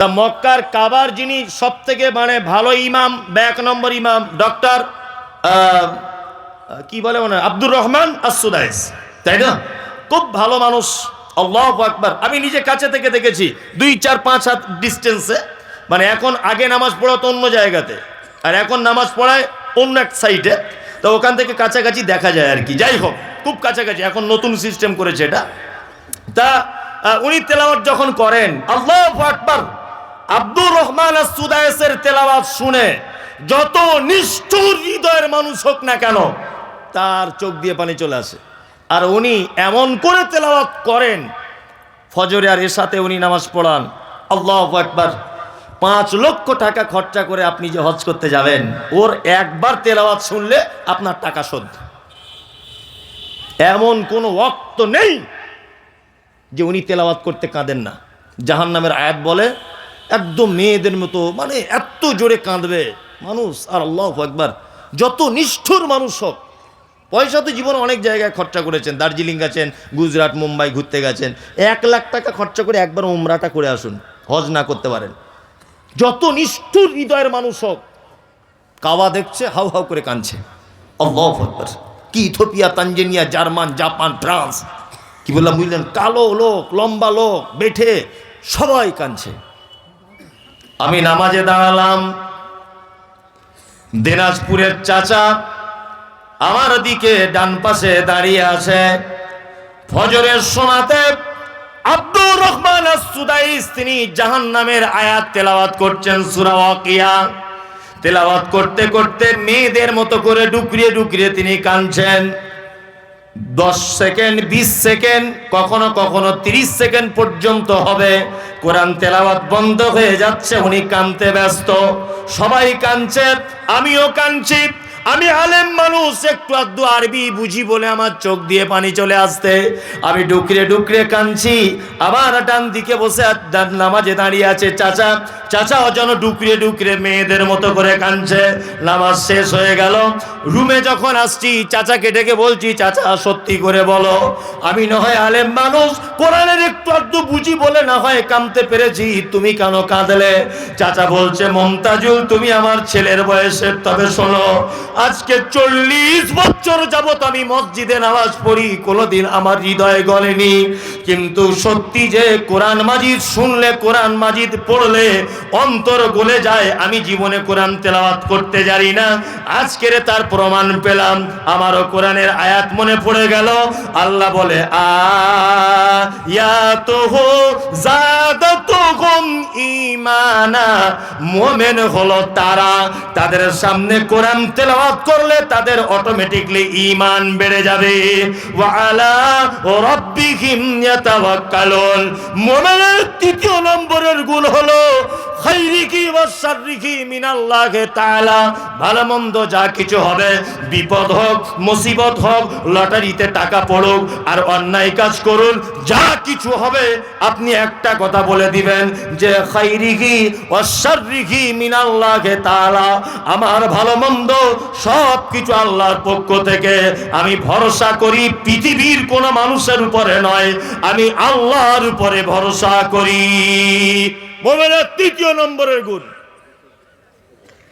তা মক্কার কাবার যিনি সব থেকে মানে ভালো ইমাম বা 1 নম্বর ইমাম ডক্টর কি বলে মনে আব্দুর রহমান আস-সুদাইস, তাই না? খুব ভালো মানুষ। আল্লাহু আকবার। আমি নিজে কাছে থেকে দেখেছি, 2-4-5 হাত ডিস্টেন্সে। মানে এখন আগে নামাজ পড়াতো অন্য জায়গাতে, আর এখন নামাজ পড়ায় অন্য এক সাইডে। তো ওখান থেকে কাছাকাছি দেখা যায় আর কি। যাই হোক, খুব কাছাকাছি, এখন নতুন সিস্টেম করেছে এটা। তা উনি তেলাওয়াত যখন করেন, আল্লাহু আকবার, আব্দুর রহমান আস-সুদাইসের তেলাওয়াত শুনে যত নিষ্ঠুর হৃদয়ের মানুষ হোক না কেন, তার চোখ দিয়ে পানি চলে আসে। আর উনি এমন করে তেলাওয়াত করেন, ফজরে আর এশাতে উনি নামাজ পড়ান। আল্লাহু আকবার। 5 লক্ষ টাকা খরচা করে আপনি যে হজ করতে যাবেন, ওর একবার তেলাওয়াত শুনলে আপনার টাকা শোধ। এমন কোনো ওয়াক্ত নেই যে উনি তেলাওয়াত করতে কাঁদেন না। জাহান্নামের আয়াত বলে একদম মেয়েদের মতো, মানে এত জোরে কাঁদবে মানুষ। আর আল্লাহু আকবার, যত নিষ্ঠুর মানুষ হোক, পয়সা তো জীবনে অনেক জায়গায় খরচা করেছেন, দার্জিলিং গেছেন, গুজরাট, মুম্বাই ঘুরতে গেছেন, 1 লাখ টাকা খরচা করে একবার উমরাটা করে আসুন, হজ না করতে পারেন। যত নিষ্ঠুর হৃদয়ের মানুষ হোক, কাবা দেখছে হাউ হাউ করে কাঁদছে। আল্লাহু আকবার। কি Ethiopia, Tanzania, German, Japan, France, কি বললাম বুঝলেন, কালো লোক, লম্বা লোক, বেঠে, সবাই কাঁদছে। আমি নামাজে দাঁড়ালাম, দিনাজপুরের চাচা আমার দিকে ডান পাশে দাঁড়িয়ে আছে। ফজরের সময়তে আব্দুর রহমান আস-সুদাইস তিনি জাহান্নামের আয়াত তেলাওয়াত করছেন, সূরা ওয়াকিয়া তেলাওয়াত করতে করতে মেয়েদের মতো করে ডুকরিয়ে ডুকরিয়ে তিনি কাঁদছেন। 10 সেকেন্ড, 20 সেকেন্ড, কখনো কখনো 30 সেকেন্ড পর্যন্ত হবে। কোরআন তেলাওয়াত বন্ধ হয়ে যাচ্ছে, উনি কাঁদতে ব্যস্ত। সবাই কাঁদছে, আমিও কাঁদছি। আমি আলেম মানুষ, একটু আধটু আরবি বুঝি বলে আমার চোখ দিয়ে পানি চলে আসতে আমি ডুকরে ডুকরে কাঁদছি। আবার ডান দিকে বসে নামাজে দাঁড়িয়ে আছে চাচা, চাচাও যেন ডুকরে ডুকরে মেয়েদের মতো করে কাঁদছে। নামাজ শেষ হয়ে গেল, রুমে যখন আসছি চাচাকে ডেকে বলছি, চাচা সত্যি করে বলো, আমি না হয় আলেম মানুষ, কোরআনের একটু আধটু বুঝি বলে না হয় কাঁদতে পেরেছি, তুমি কেন কাঁদলে? চাচা বলছে, মমতাজুল তুমি আমার ছেলের বয়সের, তবে শোনো, আজকে 40 বছর যাবত আমি মসজিদে নামাজ পড়ি, কোনোদিন আমার হৃদয়ে গলেনি। কিন্তু সত্যি যে কোরআন মাজিদ শুনলে, কোরআন মাজিদ পড়লে অন্তর গলে যায়। আমি জীবনে কোরআন তেলাওয়াত করতে জানি না, আজকের তার প্রমাণ পেলাম। আমারও কোরআনের আয়াত মনে পড়ে গেল। আল্লাহ বলে, আয়াতুহু যাদাতুহুম ঈমানা, মুমিন হলো তারা, তাদের সামনে কোরআন তেলাওয়াত করলে তাদের অটোমেটিকলি ঈমান বেড়ে যাবে। ওয়া আলা রাব্বিহিম ইয়াতাওয়াক্কালুন। মুমিনের 3য় নম্বরের গুণ হলো খাইরিহি ওয়া শাররিহি মিনাল্লাহি তাআলা। ভালো মন্দ যা কিছু হবে, বিপদ হোক, মুসিবত হোক, লটারিতে টাকা পড়ুক আর অন্যায় কাজ করুন, যা কিছু হবে আপনি একটা কথা বলে দিবেন যে খাইরিহি ওয়া শাররিহি মিনাল্লাহি তাআলা। আমার ভালো মন্দ সব কিছু আল্লাহর পক্ষ থেকে। আমি ভরসা করি পৃথিবীর কোন মানুষের উপরে নয়, আমি আল্লাহর উপরে ভরসা করি। মুমিনের 3য় নম্বরের গুণ।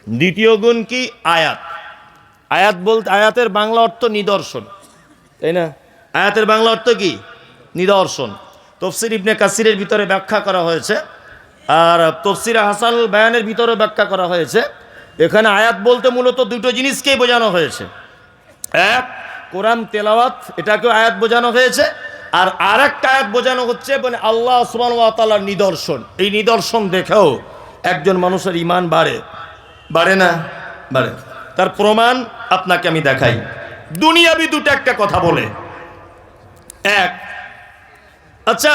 2য় গুণ কি? আয়াত। আয়াত বলতে, আয়াতের বাংলা অর্থ নিদর্শন, তাই না? আয়াতের বাংলা অর্থ কি? নিদর্শন। তাফসীর ইবনে কাসিরের ভিতরে ব্যাখ্যা করা হয়েছে, আর তাফসীর হাসানুল বায়ানের ভিতরে ব্যাখ্যা করা হয়েছে। এখানে আয়াত বলতে মূলত 2টো জিনিসকেই বোঝানো হয়েছে। এক, কোরআন তেলাওয়াত, এটাকেও আয়াত বোঝানো হয়েছে। আর আরেকটা আয়াত বোঝানো হচ্ছে মানে আল্লাহ সুবহানাহু ওয়া তাআলার নিদর্শন। এই নিদর্শন দেখেও একজন মানুষের ঈমান বাড়ে, বাড়ে না? বাড়ে। তার প্রমাণ আপনাকে আমি দেখাই। দুনিয়াবি দুটো একটা কথা বলে। এক, আচ্ছা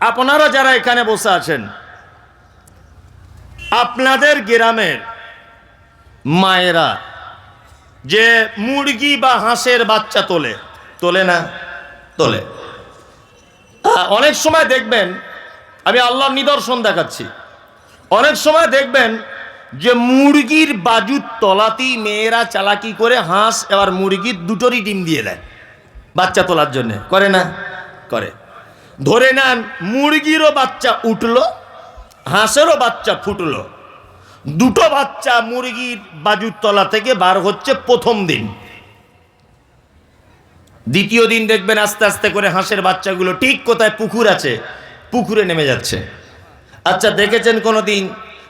আপনারা যারা এখানে বসে আছেন, আপনাদের গ্রামের মায়েরা যে মুরগি বা হাঁসের বাচ্চা তোলে, তোলে না? তোলে। অনেক সময় দেখবেন, আমি আল্লাহর নিদর্শন দেখাচ্ছি, অনেক সময় দেখবেন যে মুরগির বাজুর তলাতেই মেয়েরা চালাকি করে হাঁস এবার মুরগির দুটোরই ডিম দিয়ে দেয় বাচ্চা তোলার জন্য, করে না? করে। ধরে নেন মুরগিরও বাচ্চা উঠলো হাঁসেরও বাচ্চা ফুটলো। দুটো বাচ্চা মুরগির বাজুর তলা থেকে বার হচ্ছে প্রথম দিন। দ্বিতীয় দিন দেখবেন আস্তে আস্তে করে হাঁসের বাচ্চাগুলো ঠিক কোথায় পুকুর আছে পুকুরে নেমে যাচ্ছে। আচ্ছা, দেখেছেন কোনো দিন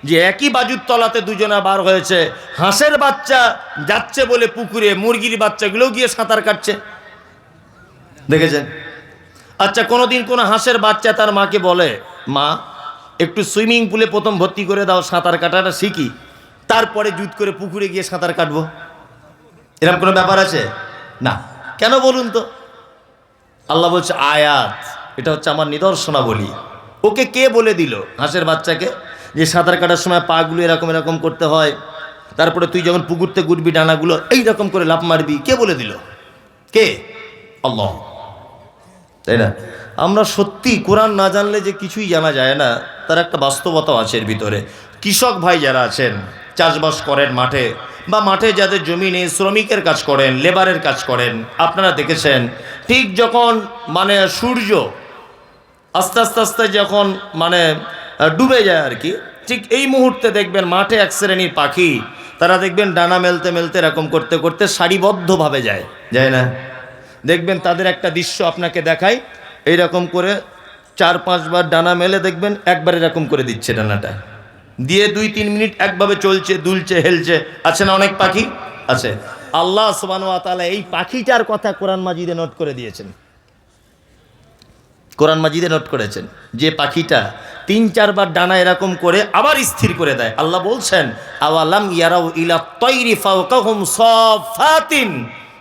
যে একই বাজুর তলাতে দুজনা বার হয়েছে, হাঁসের বাচ্চা যাচ্ছে বলে পুকুরে, মুরগির বাচ্চাগুলোও গিয়ে সাঁতার কাটছে? দেখেছেন? আচ্ছা, কোনোদিন কোনো হাঁসের বাচ্চা তার মাকে বলে, মা একটু সুইমিং পুলে প্রথম ভর্তি করে দাও, সাঁতার কাটাটা শিখি, তারপরে জুত করে পুকুরে গিয়ে সাঁতার কাটবো? এরকম কোনো ব্যাপার আছে? না। কেন বলুন তো? আল্লাহ বলছে আয়াত, এটা হচ্ছে আমার নিদর্শনাবলী। ওকে কে বলে দিল হাঁসের বাচ্চাকে যে সাঁতার কাটার সময় পাগুলো এরকম এরকম করতে হয়, তারপরে তুই যখন পুকুরতে গুড়বি ডানাগুলো এইরকম করে লাফ মারবি? কে বলে দিল? কে? আল্লাহ। তাই না? আমরা সত্যি কোরআন না জানলে যে কিছুই জানা যায় না, তার একটা বাস্তবতাও আছে এর ভিতরে। কৃষক ভাই যারা আছেন, চাষবাস করেন মাঠে, বা মাঠে যাদের জমি নেই, শ্রমিকের কাজ করেন, লেবারের কাজ করেন, আপনারা দেখেছেন ঠিক যখন মানে সূর্য আস্তে আস্তে আস্তে যখন মানে ডুবে যায় আর কি, ঠিক এই মুহূর্তে দেখবেন মাঠে এক শ্রেণীর পাখি, তারা দেখবেন ডানা মেলতে মেলতে এরকম করতে করতে সারিবদ্ধভাবে যায় না? দেখবেন তাদের একটা দৃশ্য আপনাকে দেখাই, এইরকম করে 4-5 বার ডানা মেলে দেখবেন একবার এরকম করে দিচ্ছে ডানাটা, দিয়ে 2-3 মিনিট একভাবে চলছে, দুলছে, হেলছে। আছে না অনেক পাখি? আছে। আল্লাহ সুবহানাহু ওয়া তাআলা এই পাখিটার কথা কোরআন মাজিদে নোট করে দিয়েছেন। কোরআন মাজিদে নোট করেছেন যে পাখিটা 3-4 বার ডানা এরকম করে আবার স্থির করে দেয়। আল্লাহ বলছেন আওয়ালাম ইয়ারাউ ইলা তাইরি ফাওকাহুম সাফাতিন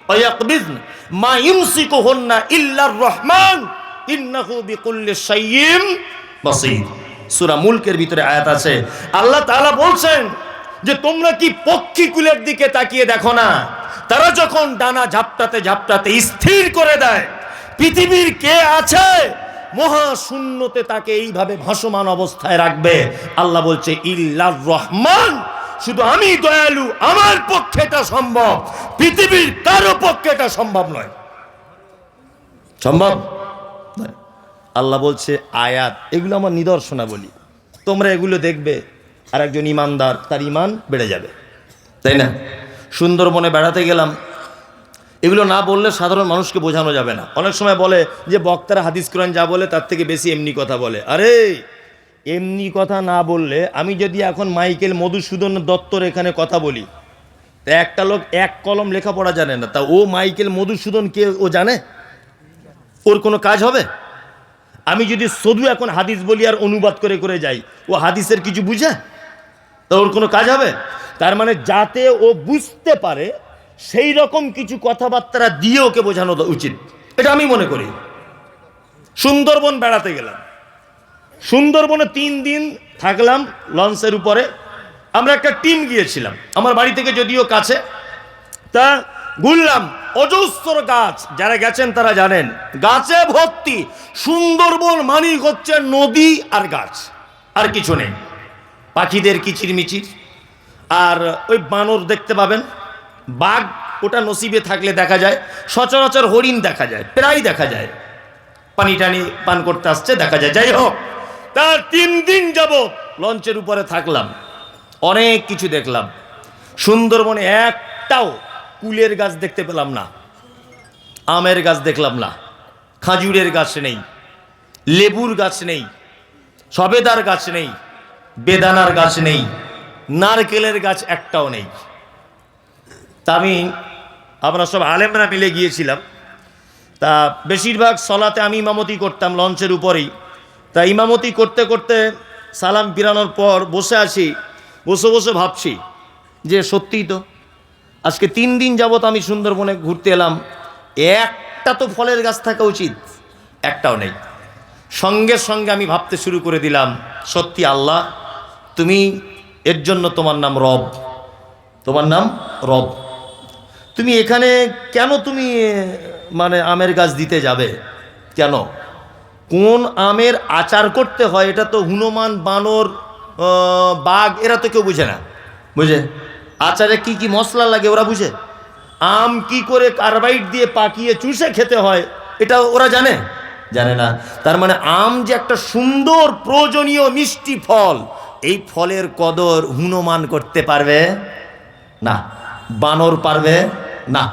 ওয়া ইয়াকবিজন মা ইউমসিকুহুন্না ইল্লার রহমান ইন্নাহু বিকুল্লি শাইইন বাসীর। সূরা মুলকের ভিতরে আয়াত আছে, আল্লাহ তাআলা বলছেন যে তোমরা কি পক্ষীকুলের দিকে তাকিয়ে দেখো না, তারা যখন ডানা ঝাপটাতে ঝাপটাতে স্থির করে দেয়, পৃথিবীর কে আছে মহাশূন্যতে তাকে এইভাবে ভাসমান অবস্থায় রাখবে? আল্লাহ বলছে ইল্লার রহমান, শুধু আমি দয়ালু, আমার পক্ষে এটা সম্ভব, পৃথিবীর কারো পক্ষে এটা সম্ভব নয়। সম্ভব? আল্লাহ বলছে আয়াত, এগুলো আমার নিদর্শনাবলী, তোমরা এগুলো দেখবে আর একজন ইমানদার, তার ইমান বেড়ে যাবে। তাই না? সুন্দরবনে বেড়াতে গেলাম, এগুলো না বললে সাধারণ মানুষকে বোঝানো যাবে না। অনেক সময় বলে যে বক্তারা হাদিস কোরআন যা বলে তার থেকে বেশি এমনি কথা বলে। আরে এমনি কথা না বললে, আমি যদি এখন মাইকেল মধুসূদন দত্তর এখানে কথা বলি, তা একটা লোক এক কলম লেখাপড়া জানে না, তা ও মাইকেল মধুসূদন কে ও জানে? ওর কোনো কাজ হবে? আমি যদি শুধু এখন হাদিস বলি আর অনুবাদ করে করে যাই, ও হাদিসের কিছু বুঝে? তা ওর কোনো কাজ হবে? তার মানে যাতে ও বুঝতে পারে সেই রকম কিছু কথাবার্তা দিয়ে ওকে বোঝানো উচিত, এটা আমি মনে করি। সুন্দরবন বেড়াতে গেলাম, সুন্দরবনে 3 দিন থাকলাম লঞ্চের উপরে। আমরা একটা টিম গিয়েছিলাম, আমার বাড়ি থেকে যদিও কাছে, তা ঘুরলাম। অজস্র গাছ, যারা গেছেন তারা জানেন, গাছে ভর্তি। সুন্দরবন মানি হচ্ছে নদী আর গাছ, আর কিছু নেই। পাখিদের কিচিরমিচির, আর ওই বানর দেখতে পাবেন, বাঘ ওটা নসিবে থাকলে দেখা যায়, সচরাচর হরিণ দেখা যায়, প্রায় দেখা যায়, পানি টানি পান করতে আসছে দেখা যায়। যাই হোক, তার 3 দিন যাবত লঞ্চের উপরে থাকলাম, অনেক কিছু দেখলাম। সুন্দরবনে একটাও কুলের গাছ দেখতে পেলাম না, আমের গাছ দেখলাম না, খাজুরের গাছ নেই, লেবুর গাছ নেই, সবেদার গাছ নেই, বেদানার গাছ নেই, নারকেলের গাছ একটাও নেই। তা আমরা সব আলেমরা মিলে গিয়েছিলাম, তা বেশিরভাগ সলাতে আমি ইমামতি করতাম লঞ্চের উপরেই। তা ইমামতি করতে করতে সালাম ফিরানোর পর বসে আছি, বসে বসে ভাবছি যে সত্যিই তো আজকে 3 দিন যাবত আমি সুন্দরবনে ঘুরতে এলাম, একটা তো ফলের গাছ থাকা উচিত, একটাও নেই। সঙ্গে সঙ্গে আমি ভাবতে শুরু করে দিলাম, সত্যি আল্লাহ তুমি, এর জন্য তোমার নাম রব, তোমার নাম রব। তুমি এখানে কেন তুমি মানে আমের গাছ দিতে যাবে কেন? কোন আমের আচার করতে হয় এটা তো হনুমান, বানর, বাঘ এরা তো কেউ বুঝে না, বুঝে? আচারে কি কি মশলা লাগে ওরা বুঝে? আম কি করে কার্বাইড দিয়ে পাকিয়ে চুষে খেতে হয় এটা ওরা জানে? জানে না। তার মানে আম যে একটা সুন্দর প্রয়োজনীয় মিষ্টি ফল, এই ফলের কদর হুনমান করতে পারবে না, বানর পারবে না।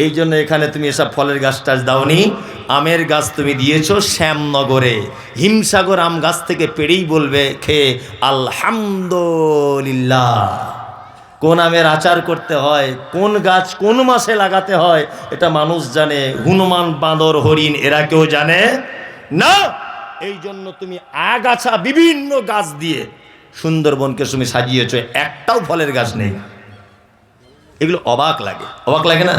এই জন্য এখানে তুমি এসব ফলের গাছ টাছ দাওনি, আমের গাছ তুমি দিয়েছো শ্যামনগরে। হিমসাগর আম গাছ থেকে পেড়েই বলবে খেয়ে আলহামদুলিল্লাহ। কোন আমের আচার করতে হয়, কোন গাছ কোন মাসে লাগাতে হয়, এটা মানুষ জানে, হনুমান বাঁদর হরিণ এরা কেউ জানে না। এই জন্য তুমি আগাছা বিভিন্ন গাছ দিয়ে সুন্দরবনকে তুমি সাজিয়েছো, একটাও ফলের গাছ নেই। এগুলো অবাক লাগে, অবাক লাগে না?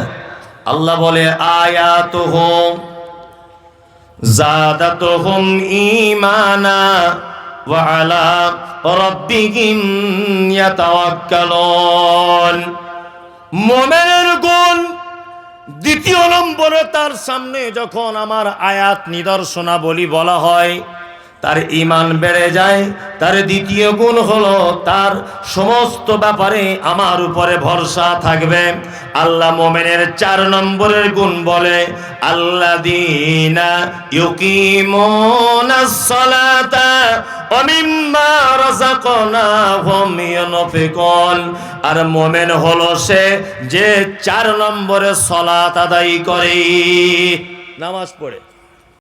আল্লাহ বলে আয়াতুহুম যাদাতুহুম ঈমানা ওয়া আলা রাব্বিহিম ইয়াতাওয়াক্কালুন। মুমিনের গুণ দ্বিতীয় নম্বরে, তার সামনে যখন আমার আয়াত নিদর্শনাবলী বলা হয় তার ঈমান বেড়ে যায়। তার দ্বিতীয় গুণ হলো তার সমস্ত ব্যাপারে আমার উপরে ভরসা থাকবে। আল্লাহ মুমিনের 4 নম্বরের গুণ বলে আল্লাযীনা ইউকিমুনাস সালাতা ওয়া মিম্মা রাযাকনাহুম ইউনফিকুন। আর মুমিন হলো সে যে 4 নম্বরে সালাত আদায় করে, নামাজ পড়ে।